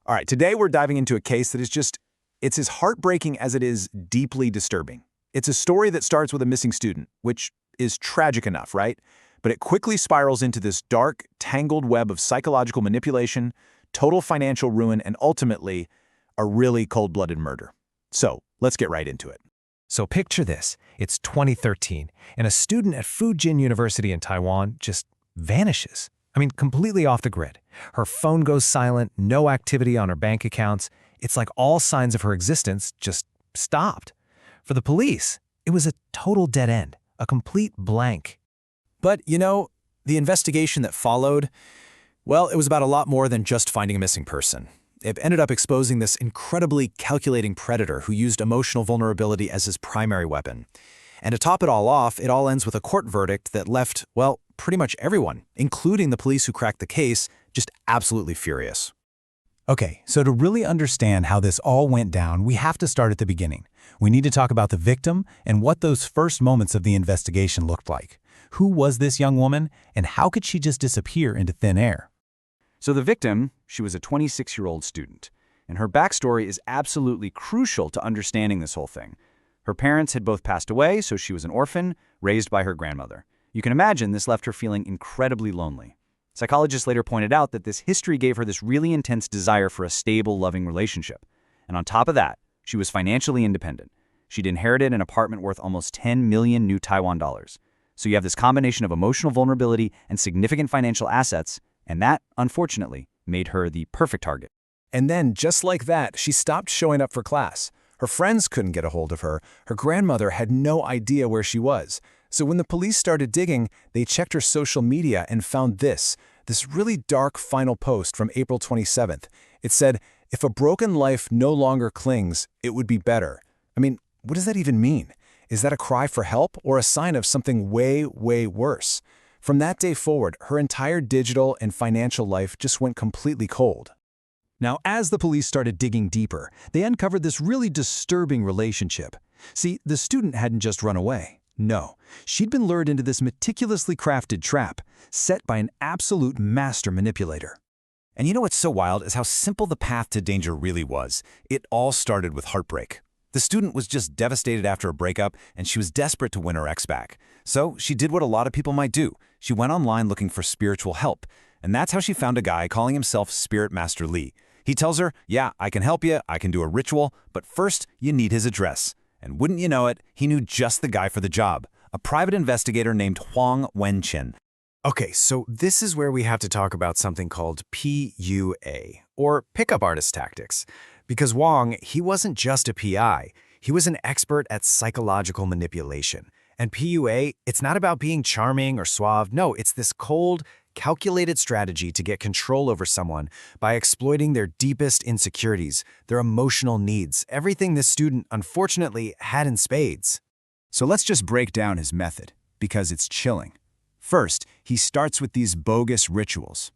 All right, today we're diving into a case that is it's as heartbreaking as it is deeply disturbing. It's a story that starts with a missing student, which is tragic enough, right? But it quickly spirals into this dark, tangled web of psychological manipulation, total financial ruin, and ultimately, a really cold-blooded murder. So, let's get right into it. So picture this. It's 2013, and a student at Wen-jin University in Taiwan just vanishes. I mean, completely off the grid. Her phone goes silent, no activity on her bank accounts. It's like all signs of her existence just stopped. For the police, it was a total dead end, a complete blank. But, the investigation that followed, well, it was about a lot more than just finding a missing person. It ended up exposing this incredibly calculating predator who used emotional vulnerability as his primary weapon. And to top it all off, it all ends with a court verdict that left, well, pretty much everyone, including the police who cracked the case, just absolutely furious. Okay, so to really understand how this all went down, we have to start at the beginning. We need to talk about the victim and what those first moments of the investigation looked like. Who was this young woman, and how could she just disappear into thin air? So the victim, she was a 26-year-old student, and her backstory is absolutely crucial to understanding this whole thing. Her parents had both passed away, so she was an orphan, raised by her grandmother. You can imagine this left her feeling incredibly lonely. Psychologists later pointed out that this history gave her this really intense desire for a stable, loving relationship. And on top of that, she was financially independent. She'd inherited an apartment worth almost 10 million new Taiwan dollars. So you have this combination of emotional vulnerability and significant financial assets, and that, unfortunately, made her the perfect target. And then, just like that, she stopped showing up for class. Her friends couldn't get a hold of her. Her grandmother had no idea where she was. So when the police started digging, they checked her social media and found this really dark final post from April 27th. It said, "If a broken life no longer clings, it would be better." I mean, what does that even mean? Is that a cry for help or a sign of something way, way worse? From that day forward, her entire digital and financial life just went completely cold. Now, as the police started digging deeper, they uncovered this really disturbing relationship. See, the student hadn't just run away. No, she'd been lured into this meticulously crafted trap, set by an absolute master manipulator. And you know what's so wild is how simple the path to danger really was. It all started with heartbreak. The student was just devastated after a breakup, and she was desperate to win her ex back. So she did what a lot of people might do. She went online looking for spiritual help. And that's how she found a guy calling himself Spirit Master Lee. He tells her, yeah, I can help you, I can do a ritual, but first you need his address. And wouldn't you know it, he knew just the guy for the job, a private investigator named Wen-jin. Okay, so this is where we have to talk about something called PUA, or pickup artist tactics. Because Wang, he wasn't just a PI, he was an expert at psychological manipulation. And PUA, it's not about being charming or suave, no, it's this cold, calculated strategy to get control over someone by exploiting their deepest insecurities, their emotional needs, everything this student unfortunately had in spades. So let's just break down his method, because it's chilling. First, he starts with these bogus rituals.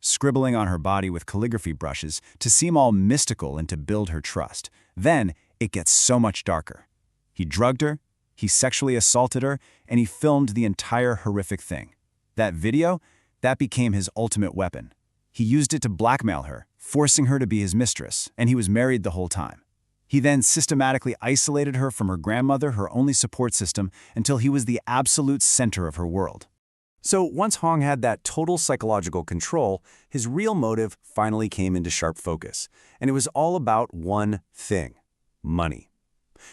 Scribbling on her body with calligraphy brushes to seem all mystical and to build her trust. Then, it gets so much darker. He drugged her, he sexually assaulted her, and he filmed the entire horrific thing. That video, that became his ultimate weapon. He used it to blackmail her, forcing her to be his mistress, and he was married the whole time. He then systematically isolated her from her grandmother, her only support system, until he was the absolute center of her world. So once Hong had that total psychological control, his real motive finally came into sharp focus. And it was all about one thing: money.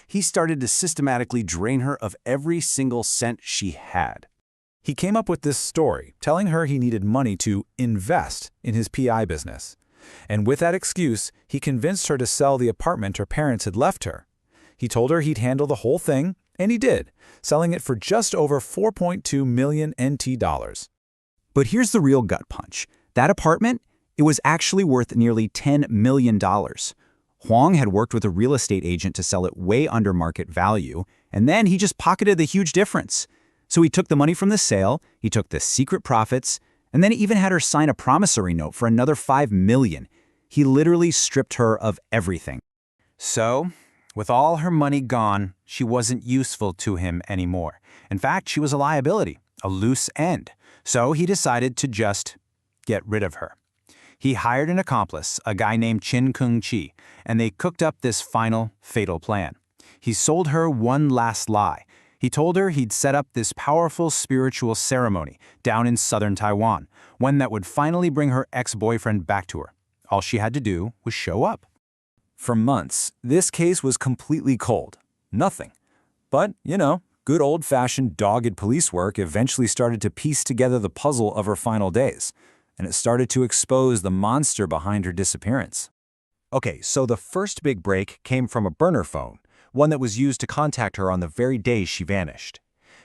He started to systematically drain her of every single cent she had. He came up with this story, telling her he needed money to invest in his PI business. And with that excuse, he convinced her to sell the apartment her parents had left her. He told her he'd handle the whole thing, and he did, selling it for just over 4.2 million NT dollars. But here's the real gut punch. That apartment, it was actually worth nearly $10 million. Huang had worked with a real estate agent to sell it way under market value, and then he just pocketed the huge difference. So he took the money from the sale, he took the secret profits, and then he even had her sign a promissory note for another $5 million. He literally stripped her of everything. So, with all her money gone, she wasn't useful to him anymore. In fact, she was a liability, a loose end. So he decided to just get rid of her. He hired an accomplice, a guy named Chin Kung-chi, and they cooked up this final, fatal plan. He sold her one last lie. He told her he'd set up this powerful spiritual ceremony down in southern Taiwan, one that would finally bring her ex-boyfriend back to her. All she had to do was show up. For months, this case was completely cold. Nothing. But, good old-fashioned dogged police work eventually started to piece together the puzzle of her final days, and it started to expose the monster behind her disappearance. Okay, so the first big break came from a burner phone, one that was used to contact her on the very day she vanished.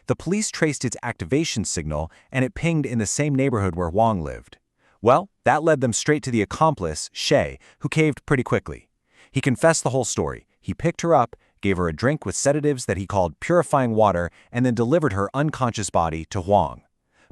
The police traced its activation signal, and it pinged in the same neighborhood where Huang lived. Well, that led them straight to the accomplice, Shay, who caved pretty quickly. He confessed the whole story. He picked her up, gave her a drink with sedatives that he called purifying water, and then delivered her unconscious body to Huang.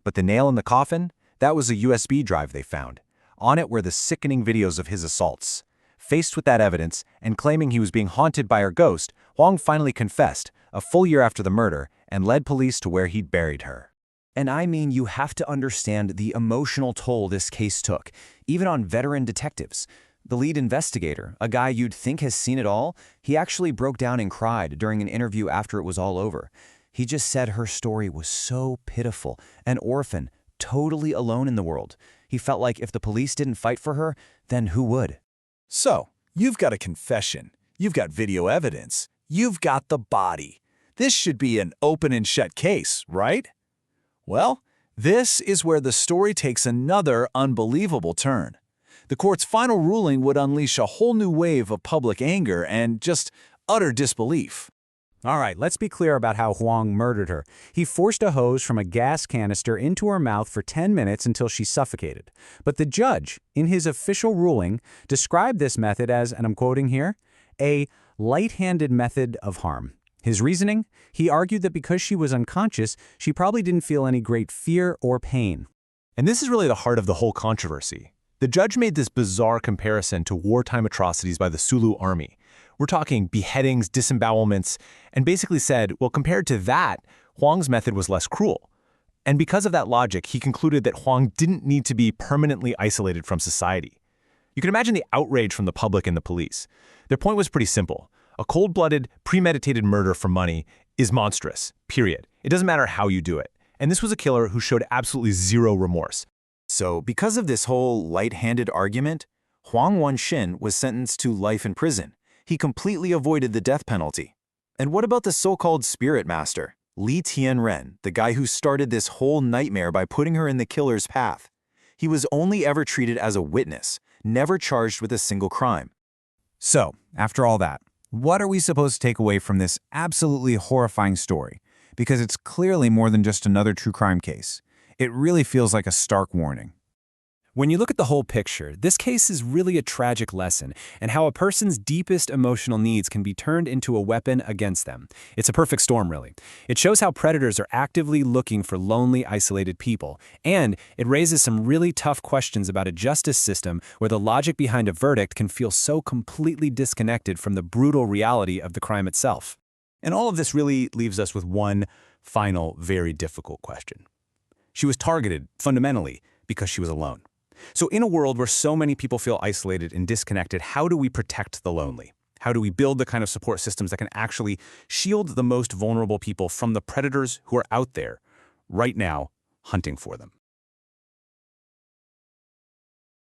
But the nail in the coffin? That was a USB drive they found. On it were the sickening videos of his assaults. Faced with that evidence, and claiming he was being haunted by her ghost, Huang finally confessed, a full year after the murder, and led police to where he'd buried her. And I mean, you have to understand the emotional toll this case took, even on veteran detectives. The lead investigator, a guy you'd think has seen it all, he actually broke down and cried during an interview after it was all over. He just said her story was so pitiful, an orphan, totally alone in the world. He felt like if the police didn't fight for her, then who would? So, you've got a confession. You've got video evidence. You've got the body. This should be an open and shut case, right? Well, this is where the story takes another unbelievable turn. The court's final ruling would unleash a whole new wave of public anger and just utter disbelief. All right, let's be clear about how Huang murdered her. He forced a hose from a gas canister into her mouth for 10 minutes until she suffocated. But the judge, in his official ruling, described this method as, and I'm quoting here, a light-handed method of harm. His reasoning? He argued that because she was unconscious, she probably didn't feel any great fear or pain. And this is really the heart of the whole controversy. The judge made this bizarre comparison to wartime atrocities by the Sulu army. We're talking beheadings, disembowelments, and basically said, well, compared to that, Huang's method was less cruel. And because of that logic, he concluded that Huang didn't need to be permanently isolated from society. You can imagine the outrage from the public and the police. Their point was pretty simple. A cold-blooded, premeditated murder for money is monstrous, period. It doesn't matter how you do it. And this was a killer who showed absolutely zero remorse. So, because of this whole light-handed argument, Huang Wen-jin was sentenced to life in prison. He completely avoided the death penalty. And what about the so-called spirit master, Li Tianren, the guy who started this whole nightmare by putting her in the killer's path? He was only ever treated as a witness, never charged with a single crime. So, after all that, what are we supposed to take away from this absolutely horrifying story? Because it's clearly more than just another true crime case. It really feels like a stark warning. When you look at the whole picture, this case is really a tragic lesson in how a person's deepest emotional needs can be turned into a weapon against them. It's a perfect storm, really. It shows how predators are actively looking for lonely, isolated people, and it raises some really tough questions about a justice system where the logic behind a verdict can feel so completely disconnected from the brutal reality of the crime itself. And all of this really leaves us with one final, very difficult question. She was targeted, fundamentally, because she was alone. So in a world where so many people feel isolated and disconnected, how do we protect the lonely? How do we build the kind of support systems that can actually shield the most vulnerable people from the predators who are out there right now hunting for them?